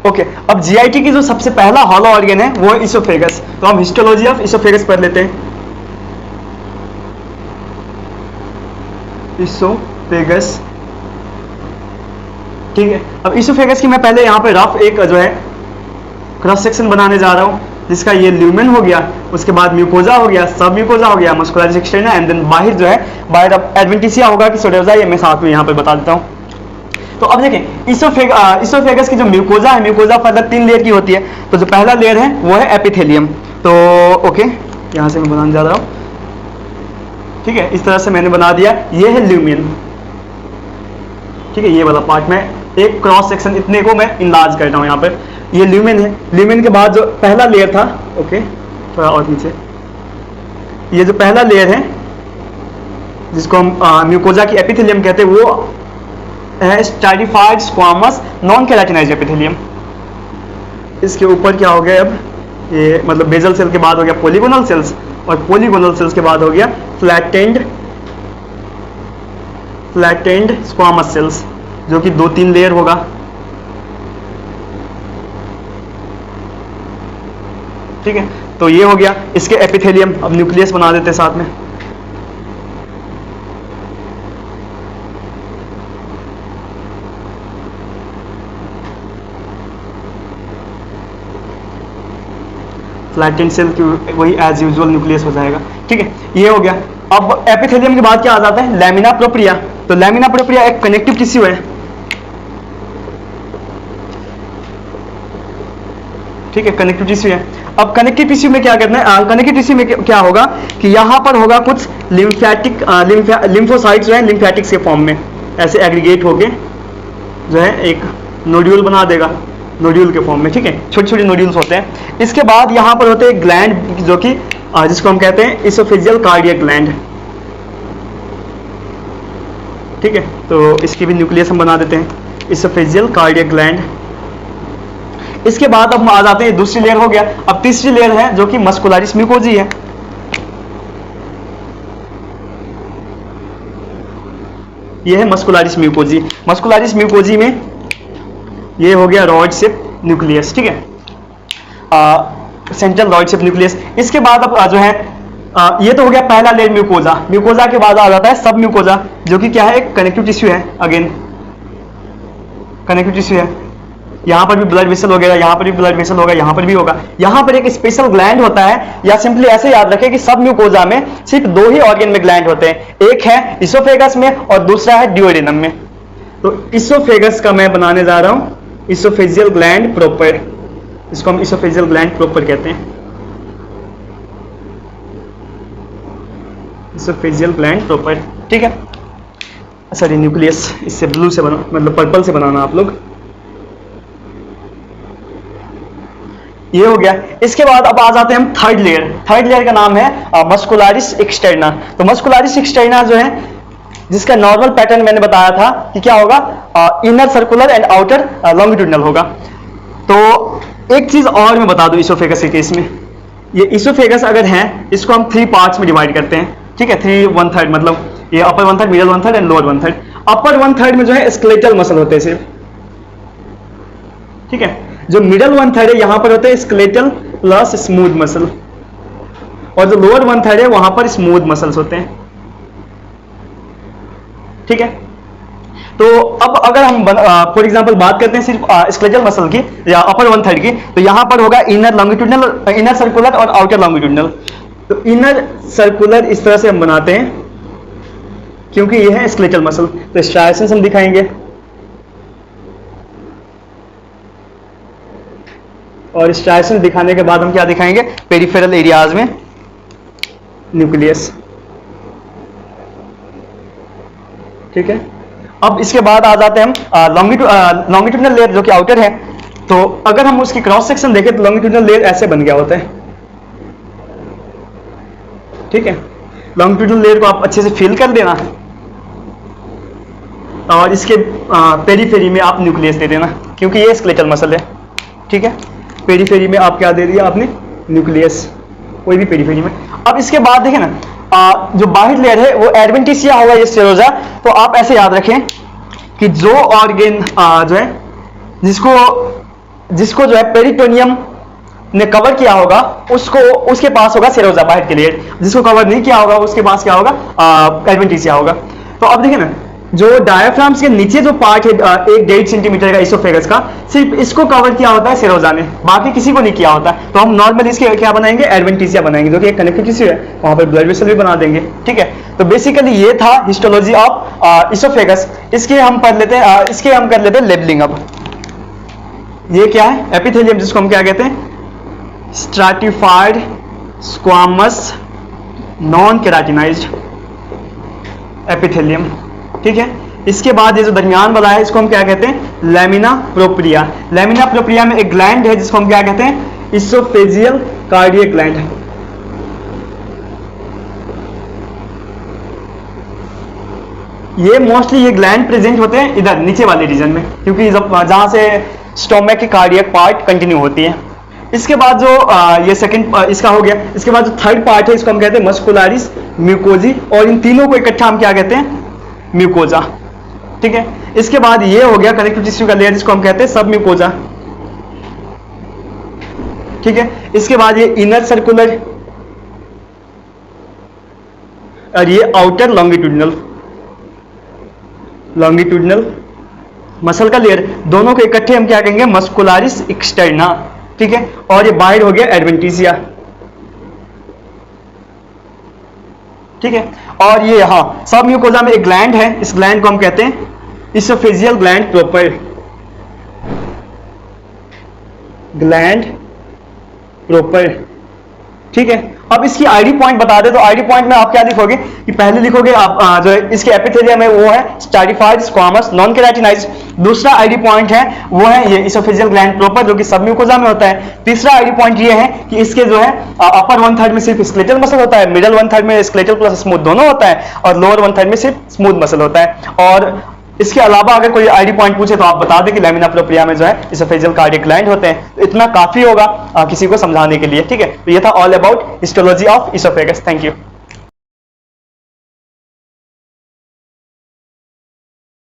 Okay, अब GIT की जो सबसे पहला हॉलो ऑर्गन है वो है इसोफेगस। तो हम हिस्टोलॉजी ऑफ इसोफेगस पढ़ लेते हैं। इसोफेगस, ठीक है। अब इसोफेगस की मैं पहले यहाँ पे रफ एक जो है क्रॉस सेक्शन बनाने जा रहा हूँ, जिसका ये ल्यूमेन हो गया, उसके बाद म्यूकोजा हो गया, सब म्यूकोजा हो गया, मस्कुलरिस एक्सटर्ना, एंड देन बाहर जो है बाहर अब एडवेंटिसिया होगा कि सोडेजा, ये मैं साथ में यहाँ पे बता देता हूँ। तो अब देखें इसोफेगस की जो म्यूकोजा है, म्यूकोजा फर्दर 3 लेयर की होती है। तो जो पहला लेयर है वो है एपिथेलियम। तो ओके, यहाँ से मैं बनाने जा रहा हूँ, ठीक है, इस तरह से मैंने बना दिया। ये है ल्यूमेन, ठीक है, ये वाला पार्ट में एक क्रॉस सेक्शन इतने को मैं इनलार्ज कर रहा हूँ यहाँ पर। ये ल्यूमेन है। ल्यूमेन के बाद जो पहला लेयर था, ओके थोड़ा और नीचे, ये जो पहला लेयर है जिसको हम म्यूकोजा की एपिथेलियम कहते हैं, वो है स्टाइडिफाइड स्क्वामस नॉन केराटिनाइज्ड एपिथेलियम। इसके ऊपर क्या हो गया, अब ये मतलब बेजल सेल के बाद हो गया पॉलीगोनल सेल्स, और पॉलीगोनल सेल्स के बाद हो गया फ्लैटेंड स्क्वामस सेल्स, जो कि 2-3 लेयर होगा। ठीक है, तो ये हो गया इसके एपिथेलियम। अब न्यूक्लियस बना देते हैं साथ में। फ्लैटेंड सेल की वही एज यूजुअल न्यूक्लियस हो जाएगा। ठीक है, ये हो गया। अब एपिथेलियम के बाद क्या आ जाता है, लैमिना प्रोप्रिया। तो लैमिना प्रोप्रिया एक कनेक्टिव टिश्यू है, ठीक है, कनेक्टिव टिश्यू है। अब कनेक्टिव टिश्यू में क्या करना है, कनेक्टिव टिश्यू में क्या होगा कि यहाँ पर होगा कुछ लिम्फोसाइट्स जो है लिम्फेटिक्स के फॉर्म में ऐसे एग्रीगेट होके जो है एक नोड्यूल बना देगा, नोड्यूल के फॉर्म में। ठीक है, छोटे छोटे नोड्यूल्स होते हैं। इसके बाद यहाँ पर होते हैं ग्लैंड, जो कि जिसको हम कहते हैं इसोफेजियल कार्डियक ग्लैंड। ठीक है, तो इसकी भी न्यूक्लियस हम बना देते हैं, इसोफेजियल कार्डियक ग्लैंड। इसके बाद अब हम आ जाते हैं, दूसरी लेयर हो गया। अब तीसरी लेयर है जो कि मस्कुलरिस म्यूकोजी है। ये है मस्कुलरिस म्यूकोजी। मस्कुलरिस म्यूकोजी में ये हो गया रॉड शेप न्यूक्लियस। ठीक है, सेंट्रल रॉड शेप न्यूक्लियस। इसके बाद अब जो है ये तो हो गया पहला लेयर म्यूकोजा। म्यूकोजा के बाद आ जाता है सब म्यूकोजा, जो कि क्या है, एक कनेक्टिव टिश्यू है। अगेन कनेक्टिव टिश्यू है। यहाँ पर भी ब्लड वेसल वगैरह, यहाँ पर भी ब्लड वेसल होगा, यहाँ पर भी होगा। यहाँ पर एक स्पेशल ग्लैंड होता है, या सिंपली ऐसे याद रखें कि सब म्यूकोजा में सिर्फ 2 ही ऑर्गन में ग्लैंड होते हैं, एक है इसोफेगस में और दूसरा है ड्यूओडेनम में। तो इसोफेगस का मैं बनाने जा रहा हूँ इसोफेजियल ग्लैंड प्रॉपर। इसको हम इसोफेजियल ग्लैंड प्रॉपर कहते हैं, इसोफेजियल ग्लैंड प्रॉपर। ठीक है, सॉरी न्यूक्लियस इससे ब्लू से बना, मतलब पर्पल से बनाना आप लोग। ये हो गया। इसके बाद अब आ जाते हैं हम थर्ड लेयर। थर्ड लेयर का नाम है मस्कुलरिस एक्सटर्ना। तो मस्कुलरिस एक्सटर्ना जो है, जिसका नॉर्मल पैटर्न मैंने बताया था कि क्या होगा, inner circular and outer longitudinal होगा। तो एक चीज और मैं बता दूं इसोफेगस के केस में, ये इसोफेगस अगर है, इसको हम 3 पार्ट्स में डिवाइड करते हैं। ठीक है, 3/1/3, मतलब ये अपर 1/3, मिडल 1/3 एंड लोअर 1/3। अपर 1/3 में जो है स्केलेटल मसल होते हैं सिर्फ। ठीक है, जो मिडल 1/3 है यहाँ पर होते हैं स्केलेटल प्लस स्मूथ मसल, और जो लोअर 1/3 है वहां पर स्मूथ मसल्स होते हैं। ठीक है, तो अब अगर हम फॉर एग्जांपल बात करते हैं सिर्फ स्केलेटल मसल की या अपर 1/3 की, तो यहां पर होगा इनर लॉन्गिट्यूडनल, इनर सर्कुलर और आउटर लॉन्गिट्यूडनल। तो इनर सर्कुलर इस तरह से हम बनाते हैं क्योंकि ये है स्केलेटल मसल। तो स्ट्राइएशंस हम दिखाएंगे, और स्ट्राइएशन दिखाने के बाद हम क्या दिखाएंगे, पेरिफेरल एरियाज में न्यूक्लियस। ठीक है, अब इसके बाद आ जाते हैं हम लॉन्गिट्यूडनल लेयर जो कि आउटर है। तो अगर हम उसकी क्रॉस सेक्शन देखें तो लॉन्गिट्यूडनल लेयर ऐसे बन गया होता है। ठीक है, लॉन्गिट्यूडनल लेयर को आप अच्छे से फिल कर देना, और इसके पेरीफेरी में आप न्यूक्लियस दे देना, क्योंकि ये स्केलेटल मसल है। ठीक है, पेरीफेरी में आप क्या दे दिया आपने, न्यूक्लियस, कोई भी पेरीफेरी में। अब इसके बाद देखें ना, जो बाहर लेयर है वो एडवेंटिसिया होगा, ये सेरोजा। तो आप ऐसे याद रखें कि जो ऑर्गन जो है जिसको जिसको जो है पेरिटोनियम ने कवर किया होगा उसको, उसके पास होगा सेरोजा बाहर के लिए, जिसको कवर नहीं किया होगा उसके पास क्या होगा, एडवेंटिसिया होगा। तो अब देखिए ना, जो डायफ्राम्स के नीचे जो पार्ट है 1-1.5 सेंटीमीटर का इसोफेगस का, सिर्फ इसको कवर किया होता है सेरोजा ने, बाकी किसी को नहीं किया होता। तो हम नॉर्मली इसके क्या बनाएंगे, एडवेंटिसिया बनाएंगे, जो कि एक कनेक्टिव टिश्यू है, वहां पर ब्लड वेसल भी बना देंगे, ठीक है। तो बेसिकली ये था हिस्टोलॉजी ऑफ इसोफेगस। इसके हम पढ़ लेते हैं, इसके हम कर लेते हैं लेबलिंग। अब ये क्या है, एपिथेलियम, जिसको हम क्या कहते हैं, stratified squamous non keratinised epithelium, ठीक है। इसके बाद ये जो दरमियान वाला है इसको हम क्या कहते हैं, लैमिना प्रोप्रिया। लैमिना प्रोप्रिया में एक ग्लैंड है जिसको हम क्या कहते हैं, इसोफेजियल कार्डियक ग्लैंड। ये मोस्टली ये ग्लैंड प्रेजेंट होते हैं इधर नीचे वाले रीजन में, क्योंकि जहां से स्टोमक की कार्डियक पार्ट कंटिन्यू होती है। इसके बाद जो ये सेकंड इसका हो गया, इसके बाद जो थर्ड पार्ट है इसको हम कहते हैं मस्कुलारिस म्यूकोजी, और इन तीनों को इकट्ठा हम क्या कहते हैं, म्यूकोजा, ठीक है। इसके बाद ये हो गया कनेक्टिव टिश्यू का लेयर, जिसको हम कहते हैं सब म्यूकोजा, ठीक है। इसके बाद ये इनर सर्कुलर और ये आउटर लॉन्गिट्यूडिनल मसल का लेयर, दोनों को इकट्ठे हम क्या कहेंगे, मस्कुलारिस एक्सटर्ना, ठीक है। और ये बाहर हो गया एडवेंटिसिया, ठीक है। और ये हाँ सब म्यूकोजा में एक ग्लैंड है, इस ग्लैंड को हम कहते हैं oesophageal gland proper, gland proper, ठीक है। अब इसकी आईडी पॉइंट बता दे, तो आईडी पॉइंट में आप क्या लिखोगे कि पहले लिखोगे आप जो है इसके एपिथेलियम है वो है स्ट्रैटिफाइड स्क्वामस नॉन केराटिनाइज्ड। दूसरा आईडी पॉइंट है वो है ये इसोफेजियल ग्लैंड प्रोपर, जो कि सब म्यूकोजा में होता है। तीसरा आईडी पॉइंट ये है कि इसके जो है अपर 1/3 में सिर्फ स्केलेटल मसल होता है, मिडल 1/3 में स्केलेटल प्लस स्मूथ दोनों होता है, और लोअर 1/3 में सिर्फ स्मूथ मसल होता है। और इसके अलावा अगर कोई आईडी पॉइंट पूछे तो आप बता दें कि लैमिना प्रोप्रिया में जो है इसोफेजियल कार्डियक ग्लैंड होते हैं। तो इतना काफी होगा किसी को समझाने के लिए, ठीक है। तो ये था all about histology of oesophagus. Thank you.